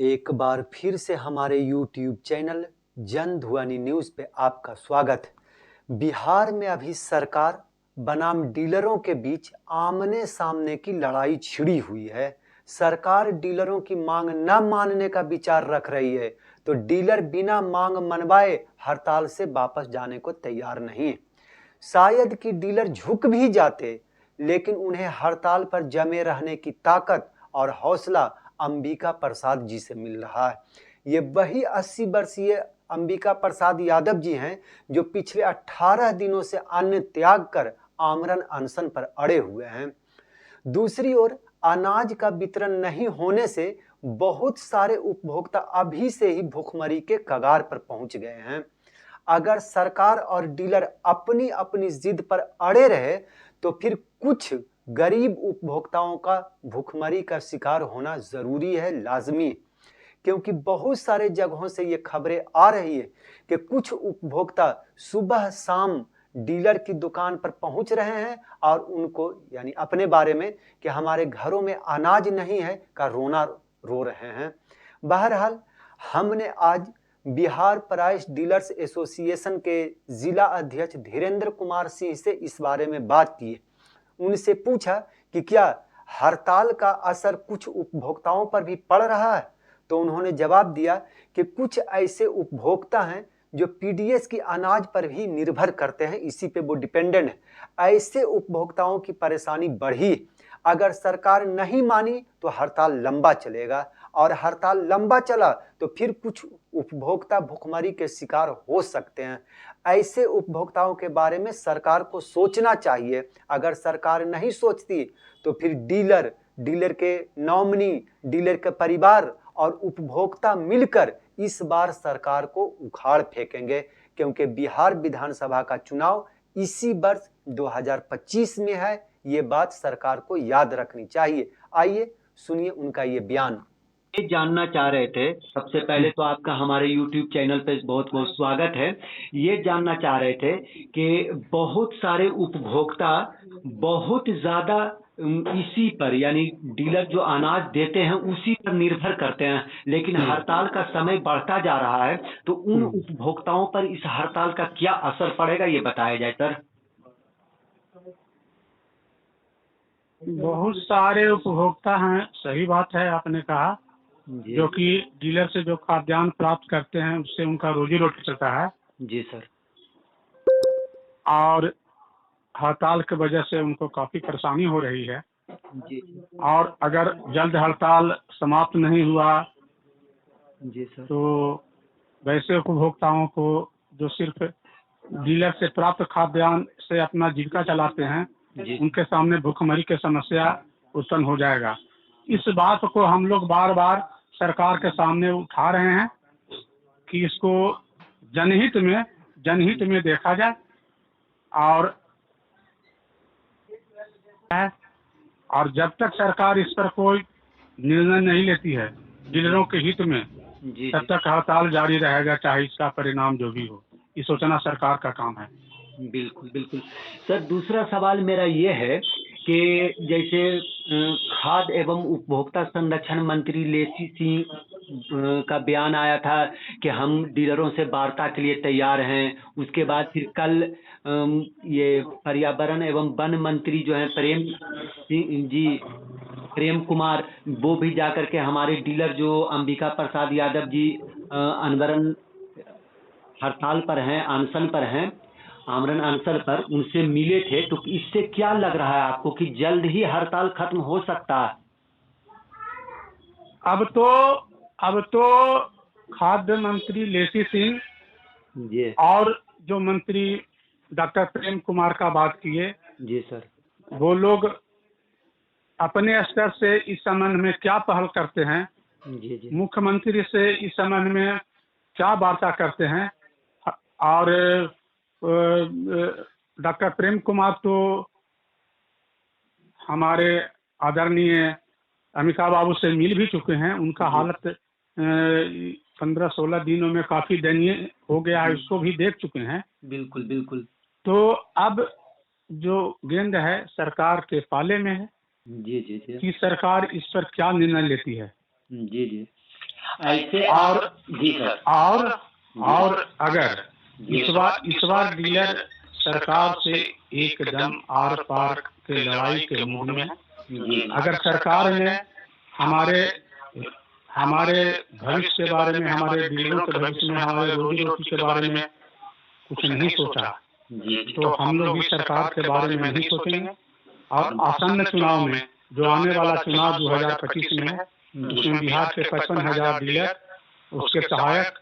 एक बार फिर से हमारे YouTube चैनल जन ध्वनि न्यूज़ पे आपका स्वागत। बिहार में अभी सरकार बनाम डीलरों के बीच आमने सामने की लड़ाई छिड़ी हुई है। सरकार डीलरों की मांग न मानने का विचार रख रही है, तो डीलर बिना मांग मनवाए हड़ताल से वापस जाने को तैयार नहीं। शायद कि डीलर झुक भी जाते, लेकिन उन्हें हड़ताल पर जमे रहने की ताकत और हौसला अंबिका प्रसाद जी से मिल रहा है। ये वही 80 वर्षीय अंबिका प्रसाद यादव जी हैं जो पिछले 18 दिनों से अन्न त्याग कर आमरण अनशन पर अड़े हुए हैं। दूसरी ओर अनाज का वितरण नहीं होने से बहुत सारे उपभोक्ता अभी से ही भूखमरी के कगार पर पहुंच गए हैं। अगर सरकार और डीलर अपनी अपनी जिद पर अड़े रहे तो फिर कुछ गरीब उपभोक्ताओं का भूखमरी का शिकार होना जरूरी है, लाजमी। क्योंकि बहुत सारे जगहों से ये खबरें आ रही है कि कुछ उपभोक्ता सुबह शाम डीलर की दुकान पर पहुंच रहे हैं और उनको यानी अपने बारे में कि हमारे घरों में अनाज नहीं है का रोना रो रहे हैं। बहरहाल हमने आज बिहार प्राइस डीलर्स एसोसिएशन के जिला अध्यक्ष धीरेन्द्र कुमार सिंह से इस बारे में बात की। उनसे पूछा कि क्या हड़ताल का असर कुछ उपभोक्ताओं पर भी पड़ रहा है, तो उन्होंने जवाब दिया कि कुछ ऐसे उपभोक्ता हैं जो पीडीएस की अनाज पर भी निर्भर करते हैं, इसी पे वो डिपेंडेंट है। ऐसे उपभोक्ताओं की परेशानी बढ़ी। अगर सरकार नहीं मानी तो हड़ताल लंबा चलेगा और हड़ताल लंबा चला तो फिर कुछ उपभोक्ता भूखमरी के शिकार हो सकते हैं। ऐसे उपभोक्ताओं के बारे में सरकार को सोचना चाहिए। अगर सरकार नहीं सोचती तो फिर डीलर के नॉमिनी, डीलर के परिवार और उपभोक्ता मिलकर इस बार सरकार को उखाड़ फेंकेंगे, क्योंकि बिहार विधानसभा का चुनाव इसी वर्ष 2025 में है। ये बात सरकार को याद रखनी चाहिए। आइए सुनिए उनका ये बयान। ये जानना चाह रहे थे, सबसे पहले तो आपका हमारे YouTube चैनल पे बहुत बहुत स्वागत है। ये जानना चाह रहे थे कि बहुत सारे उपभोक्ता बहुत ज़्यादा इसी पर यानी डीलर जो अनाज देते हैं उसी पर निर्भर करते हैं, लेकिन हड़ताल का समय बढ़ता जा रहा है, तो उन उपभोक्ताओं पर इस हड़ताल का क्या असर पड़ेगा ये बताया जाए सर। बहुत सारे उपभोक्ता हैं, सही बात है आपने कहा, जो कि डीलर से जो खाद्यान्न प्राप्त करते हैं उससे उनका रोजी रोटी चलता है। जी सर। और हड़ताल की वजह से उनको काफी परेशानी हो रही है। जी और अगर जल्द हड़ताल समाप्त नहीं हुआ जी सर, तो वैसे उपभोक्ताओं को जो सिर्फ डीलर से प्राप्त खाद्यान्न से अपना जीविका चलाते हैं, उनके सामने भूखमरी की समस्या उत्पन्न हो जाएगा। इस बात को हम लोग बार बार सरकार के सामने उठा रहे हैं कि इसको जनहित में देखा जाए और जब तक सरकार इस पर कोई निर्णय नहीं लेती है डीलरों के हित में, तब तक हड़ताल जारी रहेगा, चाहे इसका परिणाम जो भी हो। ये सोचना सरकार का काम है। बिल्कुल बिल्कुल सर। दूसरा सवाल मेरा ये है कि जैसे खाद्य एवं उपभोक्ता संरक्षण मंत्री लेसी सिंह का बयान आया था कि हम डीलरों से वार्ता के लिए तैयार हैं। उसके बाद फिर कल ये पर्यावरण एवं वन मंत्री जो हैं प्रेम कुमार, वो भी जाकर के हमारे डीलर जो अंबिका प्रसाद यादव जी अनवरन हड़ताल पर हैं, अनशन पर हैं, आमरण अनशन पर, उनसे मिले थे। तो इससे क्या लग रहा है आपको कि जल्द ही हड़ताल खत्म हो सकता है? अब तो खाद्य मंत्री लेसी सिंह और जो मंत्री डॉक्टर प्रेम कुमार का बात किए, जी सर, वो लोग अपने स्तर से इस संबंध में क्या पहल करते हैं, जी मुख्यमंत्री से इस संबंध में क्या वार्ता करते हैं। और डॉक्टर प्रेम कुमार तो हमारे आदरणीय अमिताभ बाबू से मिल भी चुके हैं। उनका हालत 15-16 दिनों में काफी दयनीय हो गया है, उसको भी देख चुके हैं। बिल्कुल बिल्कुल। तो अब जो गेंद है सरकार के पाले में है। जी कि सरकार इस पर क्या निर्णय लेती है। जी। ऐसे और जी सर। और अगर इस बार डीलर सरकार से एकदम आर पार के लड़ाई के मूड में है। जी अगर सरकार ने हमारे हमारे भविष्य के बारे में, हमारे डीलरों के भविष्य में, हमारे रोजी रोटी के बारे में कुछ नहीं सोचा, जी तो हम लोग भी सरकार के बारे में नहीं सोचेंगे। और आसन्न चुनाव में, जो आने वाला चुनाव 2025 में है, उसमें बिहार के 55,000 डीलर, उसके सहायक,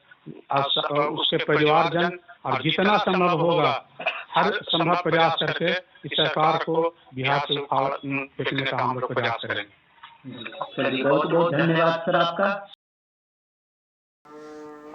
उसके परिवारजन और जितना संभव होगा हर संभव प्रयास करके इस सरकार को बिहार से उखाड़ फेंकने का हम लोग प्रयास करेंगे। चलिए, बहुत बहुत धन्यवाद सर आपका।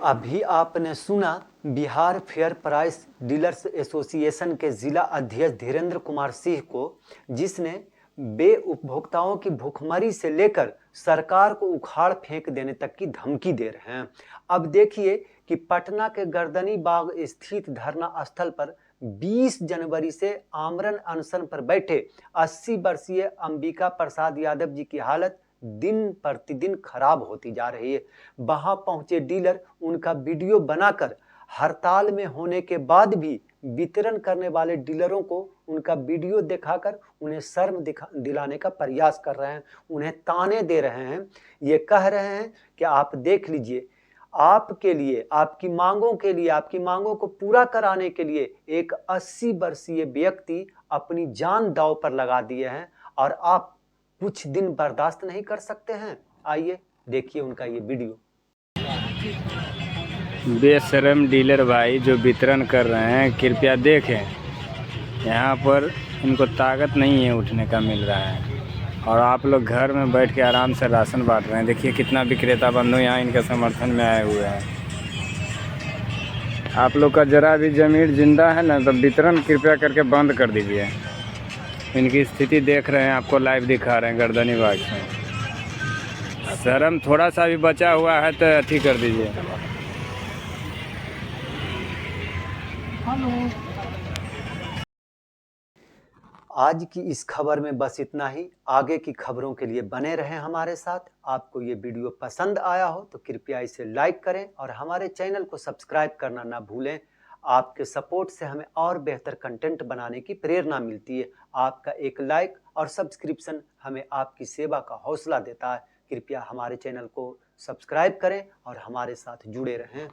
अभी आपने सुना Bihar fair price dealers association के जिला अध्यक्ष धीरेन्द्र कुमार सिंह को, जिसने बे उपभोक्ताओं की भूखमरी से लेकर सरकार को उखाड़ फेंक देने तक की धमकी दे रहे हैं। अब देखिए कि पटना के गर्दनी बाग स्थित धरना स्थल पर 20 जनवरी से आमरण अनशन पर बैठे 80 वर्षीय अंबिका प्रसाद यादव जी की हालत दिन प्रतिदिन खराब होती जा रही है। वहां पहुंचे डीलर उनका वीडियो बनाकर हड़ताल में होने के बाद भी वितरण करने वाले डीलरों को उनका वीडियो दिखाकर उन्हें शर्म दिलाने का प्रयास कर रहे हैं, उन्हें ताने दे रहे हैं। ये कह रहे हैं कि आप देख लीजिए, आपके लिए, आपकी मांगों के लिए, आपकी मांगों को पूरा कराने के लिए एक 80 वर्षीय व्यक्ति अपनी जान दांव पर लगा दिए हैं और आप कुछ दिन बर्दाश्त नहीं कर सकते हैं। आइए देखिए उनका ये वीडियो। बेशरम डीलर भाई जो वितरण कर रहे हैं, कृपया देखें, यहाँ पर इनको ताकत नहीं है उठने का मिल रहा है और आप लोग घर में बैठ के आराम से राशन बांट रहे हैं। देखिए कितना विक्रेता बंधु यहाँ इनके समर्थन में आए हुए हैं। आप लोग का जरा भी ज़मीर जिंदा है ना, तो वितरण कृपया करके बंद कर दीजिए। इनकी स्थिति देख रहे हैं, आपको लाइव दिखा रहे हैं गर्दनी बाग से। शर्म थोड़ा सा भी बचा हुआ है तो अथी कर दीजिए। आज की इस खबर में बस इतना ही। आगे की खबरों के लिए बने रहें हमारे साथ। आपको ये वीडियो पसंद आया हो तो कृपया इसे लाइक करें और हमारे चैनल को सब्सक्राइब करना ना भूलें। आपके सपोर्ट से हमें और बेहतर कंटेंट बनाने की प्रेरणा मिलती है। आपका एक लाइक और सब्सक्रिप्शन हमें आपकी सेवा का हौसला देता है। कृपया हमारे चैनल को सब्सक्राइब करें और हमारे साथ जुड़े रहें।